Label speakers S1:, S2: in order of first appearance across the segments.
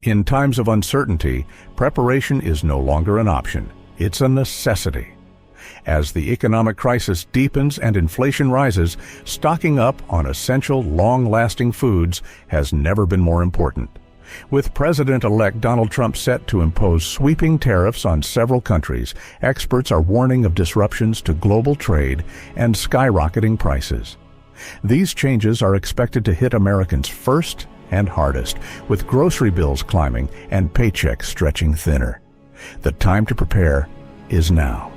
S1: In times of uncertainty, preparation is no longer an option. It's a necessity. As the economic crisis deepens and inflation rises, stocking up on essential, long-lasting foods has never been more important. With President-elect Donald Trump set to impose sweeping tariffs on several countries, experts are warning of disruptions to global trade and skyrocketing prices. These changes are expected to hit Americans first and hardest, with grocery bills climbing and paychecks stretching thinner. The time to prepare is now.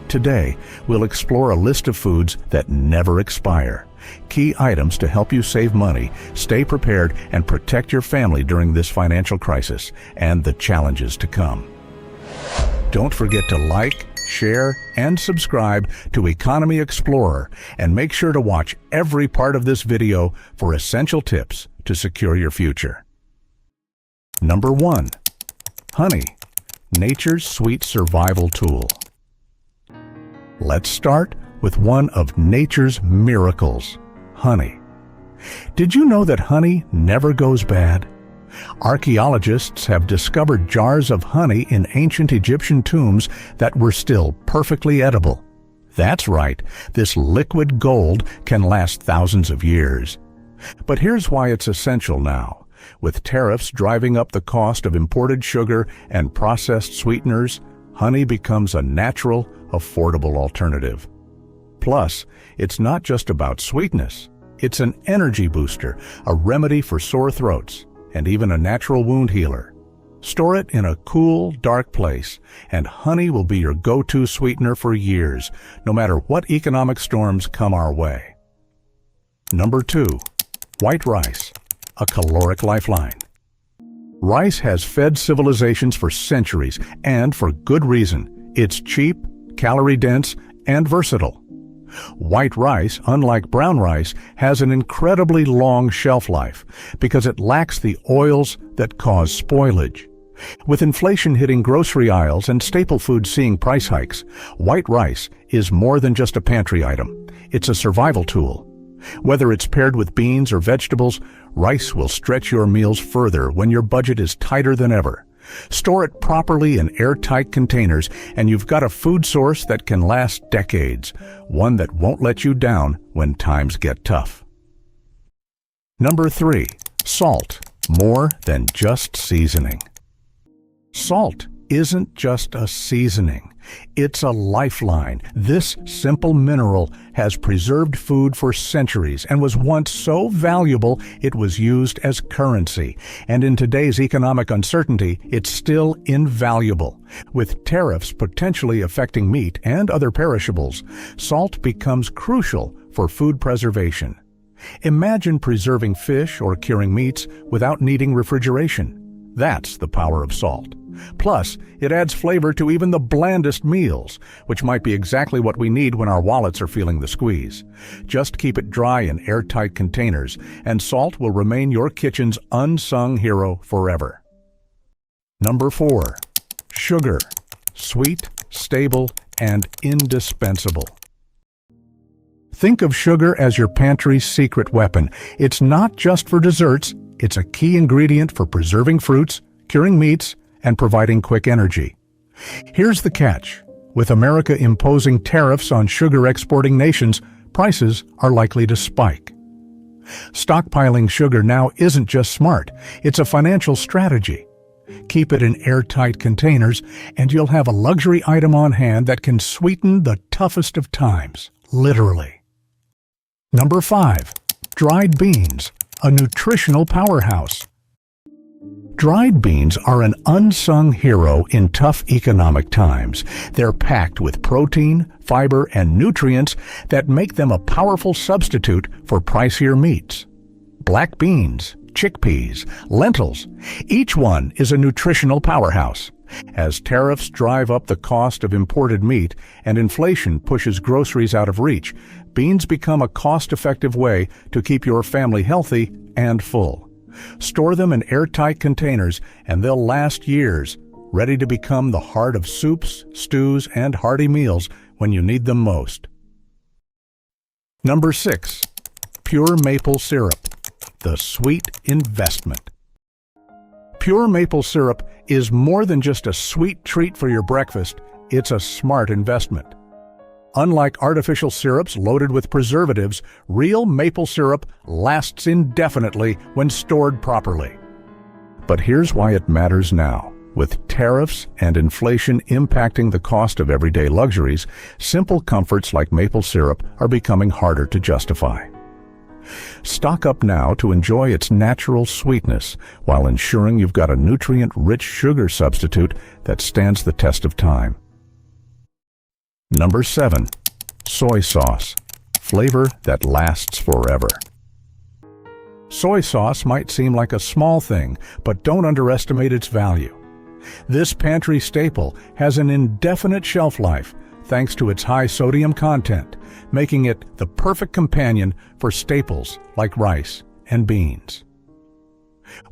S1: Today, we'll explore a list of foods that never expire. Key items to help you save money, stay prepared, and protect your family during this financial crisis and the challenges to come. Don't forget to like, share, and subscribe to Economy Explorer, and make sure to watch every part of this video for essential tips to secure your future. Number 1. Honey, nature's sweet survival tool. Let's start with one of nature's miracles, honey. Did you know that honey never goes bad? Archaeologists have discovered jars of honey in ancient Egyptian tombs that were still perfectly edible. That's right, this liquid gold can last thousands of years. But here's why it's essential now. With tariffs driving up the cost of imported sugar and processed sweeteners, honey becomes a natural, affordable alternative. Plus, it's not just about sweetness. It's an energy booster, a remedy for sore throats, and even a natural wound healer. Store it in a cool, dark place, and honey will be your go-to sweetener for years, no matter what economic storms come our way. Number 2. White rice, a caloric lifeline. Rice has fed civilizations for centuries, and for good reason. It's cheap, calorie-dense, and versatile. White rice, unlike brown rice, has an incredibly long shelf life because it lacks the oils that cause spoilage. With inflation hitting grocery aisles and staple foods seeing price hikes, white rice is more than just a pantry item. It's a survival tool. Whether it's paired with beans or vegetables, rice will stretch your meals further when your budget is tighter than ever. Store it properly in airtight containers, and you've got a food source that can last decades, one that won't let you down when times get tough. Number 3. Salt, more than just seasoning. Salt isn't just a seasoning. It's a lifeline. This simple mineral has preserved food for centuries and was once so valuable it was used as currency. And in today's economic uncertainty, it's still invaluable. With tariffs potentially affecting meat and other perishables, salt becomes crucial for food preservation. Imagine preserving fish or curing meats without needing refrigeration. That's the power of salt. Plus, it adds flavor to even the blandest meals, which might be exactly what we need when our wallets are feeling the squeeze. Just keep it dry in airtight containers, and salt will remain your kitchen's unsung hero forever. Number 4. Sugar, sweet, stable, and indispensable. Think of sugar as your pantry's secret weapon. It's not just for desserts. It's a key ingredient for preserving fruits, curing meats, and providing quick energy. Here's the catch. With America imposing tariffs on sugar exporting nations, prices are likely to spike. Stockpiling sugar now isn't just smart, it's a financial strategy. Keep it in airtight containers, and you'll have a luxury item on hand that can sweeten the toughest of times, literally. Number 5. Dried beans, a nutritional powerhouse. Dried beans are an unsung hero in tough economic times. They're packed with protein, fiber, and nutrients that make them a powerful substitute for pricier meats. Black beans, chickpeas, lentils, each one is a nutritional powerhouse. As tariffs drive up the cost of imported meat and inflation pushes groceries out of reach, beans become a cost-effective way to keep your family healthy and full. Store them in airtight containers, and they'll last years, ready to become the heart of soups, stews, and hearty meals when you need them most. Number 6. Pure maple syrup, the sweet investment. Pure maple syrup is more than just a sweet treat for your breakfast, it's a smart investment. Unlike artificial syrups loaded with preservatives, real maple syrup lasts indefinitely when stored properly. But here's why it matters now. With tariffs and inflation impacting the cost of everyday luxuries, simple comforts like maple syrup are becoming harder to justify. Stock up now to enjoy its natural sweetness while ensuring you've got a nutrient-rich sugar substitute that stands the test of time. Number 7. Soy sauce. Flavor that lasts forever. Soy sauce might seem like a small thing, but don't underestimate its value. This pantry staple has an indefinite shelf life thanks to its high sodium content, making it the perfect companion for staples like rice and beans.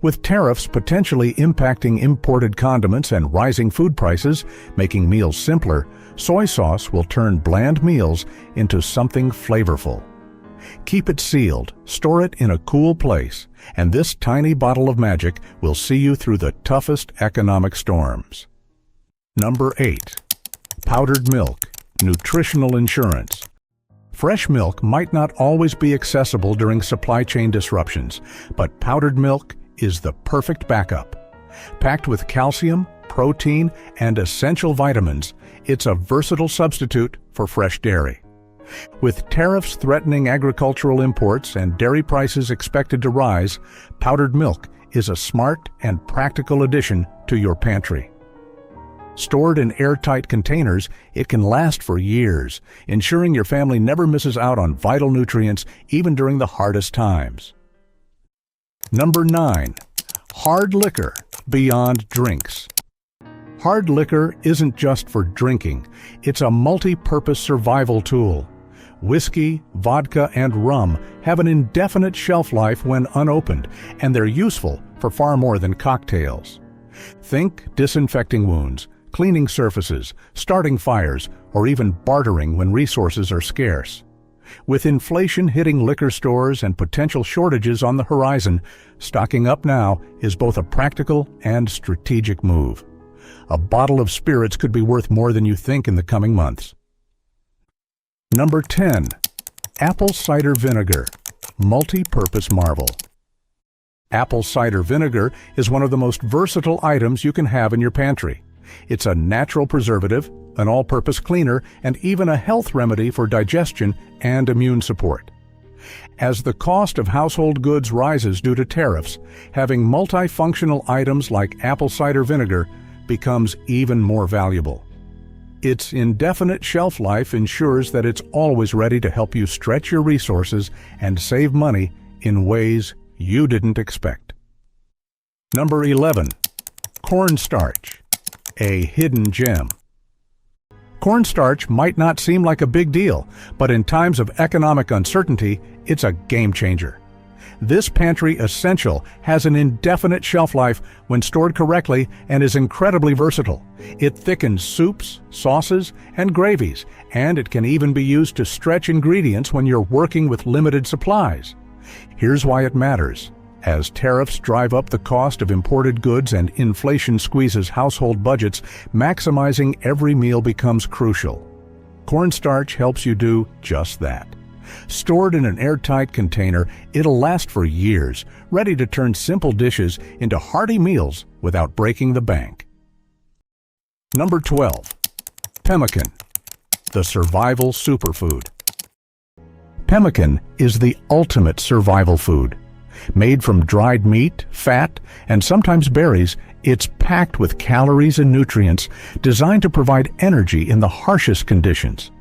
S1: With tariffs potentially impacting imported condiments and rising food prices, making meals simpler, soy sauce will turn bland meals into something flavorful. Keep it sealed, store it in a cool place, and this tiny bottle of magic will see you through the toughest economic storms. Number 8. Powdered milk. Nutritional insurance. Fresh milk might not always be accessible during supply chain disruptions, but powdered milk is the perfect backup. Packed with calcium, protein, and essential vitamins, it's a versatile substitute for fresh dairy. With tariffs threatening agricultural imports and dairy prices expected to rise, powdered milk is a smart and practical addition to your pantry. Stored in airtight containers, it can last for years, ensuring your family never misses out on vital nutrients even during the hardest times. Number 9. Hard liquor beyond drinks. Hard liquor isn't just for drinking, it's a multi-purpose survival tool. Whiskey, vodka, and rum have an indefinite shelf life when unopened, and they're useful for far more than cocktails. Think disinfecting wounds, cleaning surfaces, starting fires, or even bartering when resources are scarce. With inflation hitting liquor stores and potential shortages on the horizon, stocking up now is both a practical and strategic move. A bottle of spirits could be worth more than you think in the coming months. Number 10. Apple cider vinegar. Multi-purpose marvel. Apple cider vinegar is one of the most versatile items you can have in your pantry. It's a natural preservative, an all-purpose cleaner, and even a health remedy for digestion and immune support. As the cost of household goods rises due to tariffs, having multifunctional items like apple cider vinegar becomes even more valuable. Its indefinite shelf life ensures that it's always ready to help you stretch your resources and save money in ways you didn't expect. Number 11. Cornstarch. A hidden gem. Cornstarch might not seem like a big deal, but in times of economic uncertainty, it's a game changer. This pantry essential has an indefinite shelf life when stored correctly and is incredibly versatile. It thickens soups, sauces, and gravies, and it can even be used to stretch ingredients when you're working with limited supplies. Here's why it matters. As tariffs drive up the cost of imported goods and inflation squeezes household budgets, maximizing every meal becomes crucial. Cornstarch helps you do just that. Stored in an airtight container, it'll last for years, ready to turn simple dishes into hearty meals without breaking the bank. Number 12. Pemmican, the survival superfood. Pemmican is the ultimate survival food. Made from dried meat, fat, and sometimes berries, it's packed with calories and nutrients designed to provide energy in the harshest conditions.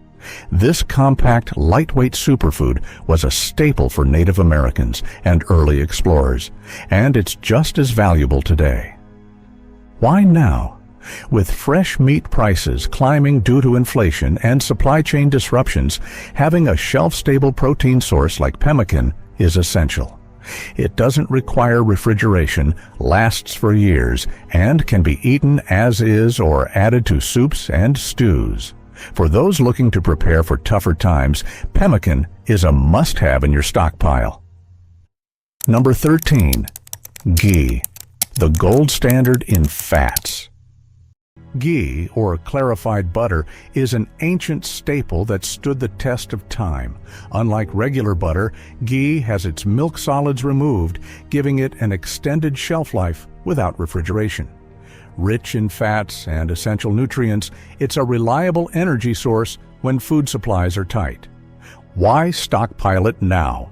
S1: This compact, lightweight superfood was a staple for Native Americans and early explorers, and it's just as valuable today. Why now? With fresh meat prices climbing due to inflation and supply chain disruptions, having a shelf-stable protein source like pemmican is essential. It doesn't require refrigeration, lasts for years, and can be eaten as is or added to soups and stews. For those looking to prepare for tougher times, pemmican is a must-have in your stockpile. Number 13. Ghee, the gold standard in fats. Ghee, or clarified butter, is an ancient staple that stood the test of time. Unlike regular butter, ghee has its milk solids removed, giving it an extended shelf life without refrigeration. Rich in fats and essential nutrients, it's a reliable energy source when food supplies are tight. Why stockpile it now?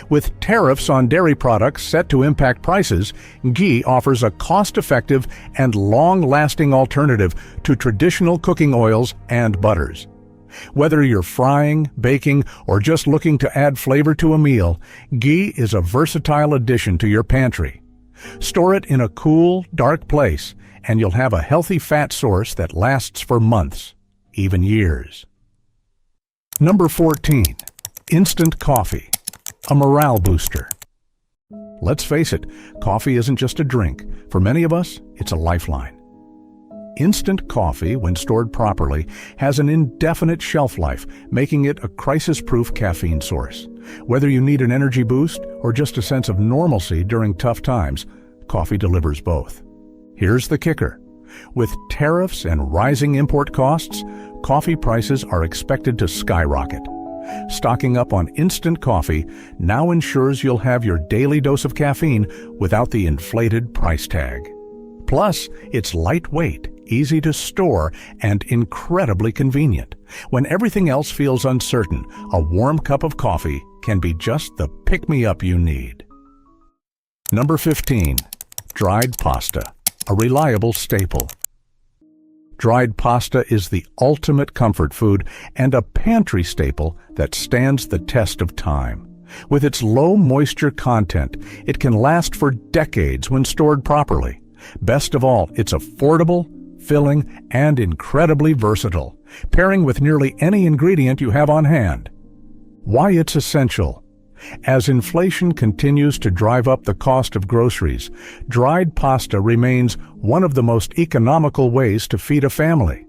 S1: With tariffs on dairy products set to impact prices, ghee offers a cost-effective and long-lasting alternative to traditional cooking oils and butters. Whether you're frying, baking, or just looking to add flavor to a meal, ghee is a versatile addition to your pantry. Store it in a cool, dark place, and you'll have a healthy fat source that lasts for months, even years. Number 14. Instant coffee. A morale booster. Let's face it, coffee isn't just a drink. For many of us, it's a lifeline. Instant coffee, when stored properly, has an indefinite shelf life, making it a crisis-proof caffeine source. Whether you need an energy boost or just a sense of normalcy during tough times, coffee delivers both. Here's the kicker. With tariffs and rising import costs, coffee prices are expected to skyrocket. Stocking up on instant coffee now ensures you'll have your daily dose of caffeine without the inflated price tag. Plus, it's lightweight, easy to store, and incredibly convenient. When everything else feels uncertain, a warm cup of coffee can be just the pick-me-up you need. Number 15. Dried pasta, a reliable staple. Dried pasta is the ultimate comfort food and a pantry staple that stands the test of time. With its low moisture content, it can last for decades when stored properly. Best of all, it's affordable, filling, and incredibly versatile, pairing with nearly any ingredient you have on hand. Why it's essential? As inflation continues to drive up the cost of groceries, dried pasta remains one of the most economical ways to feed a family.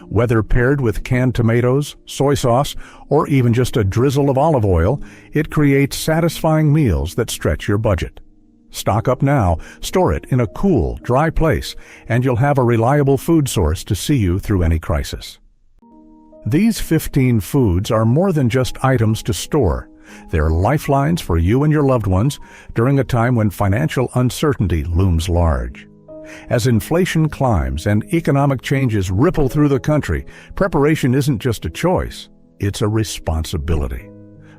S1: Whether paired with canned tomatoes, soy sauce, or even just a drizzle of olive oil, it creates satisfying meals that stretch your budget. Stock up now, store it in a cool, dry place, and you'll have a reliable food source to see you through any crisis. These 15 foods are more than just items to store. They're lifelines for you and your loved ones during a time when financial uncertainty looms large. As inflation climbs and economic changes ripple through the country, preparation isn't just a choice, it's a responsibility.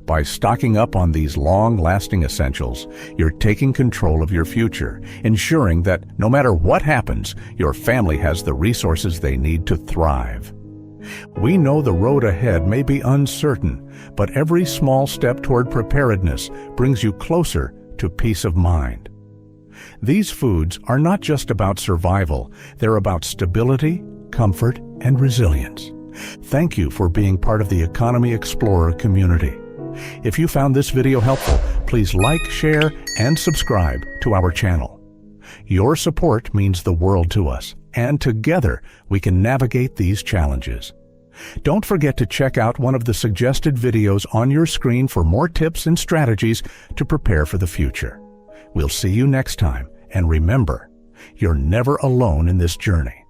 S1: By stocking up on these long-lasting essentials, you're taking control of your future, ensuring that no matter what happens, your family has the resources they need to thrive. We know the road ahead may be uncertain, but every small step toward preparedness brings you closer to peace of mind. These foods are not just about survival, they're about stability, comfort, and resilience. Thank you for being part of the Economy Explorer community. If you found this video helpful, please like, share, and subscribe to our channel. Your support means the world to us, and together we can navigate these challenges. Don't forget to check out one of the suggested videos on your screen for more tips and strategies to prepare for the future. We'll see you next time, and remember, you're never alone in this journey.